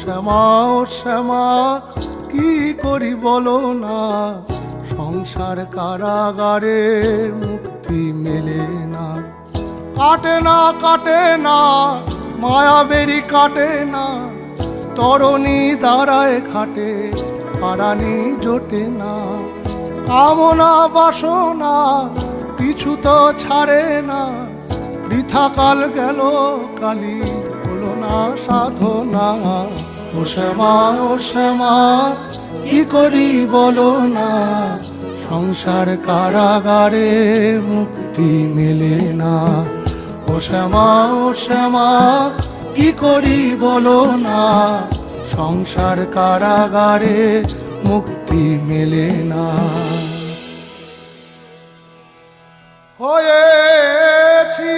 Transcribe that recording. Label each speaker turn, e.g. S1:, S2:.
S1: শ্যামা ও শ্যামা কি করি বলো না, সংসার কারাগারে মুক্তি মেলে না। কাটে না কাটে না মায়া বেরি কাটে না, তরণী দাঁড়ায় খাটে পারানি জোটে না। কামনা বাসনা পিছু তো ছাড়ে না, বৃথা কাল গেল কালি হলো না সাধনা। ও শ্যামা ও শ্যামা কি করি বলো না, সংসার কারাগারে মুক্তি মেলে না। ও শ্যামা ও শ্যামা কি করি বলো না, সংসার কারাগারে মুক্তি মেলে না। হয়েছি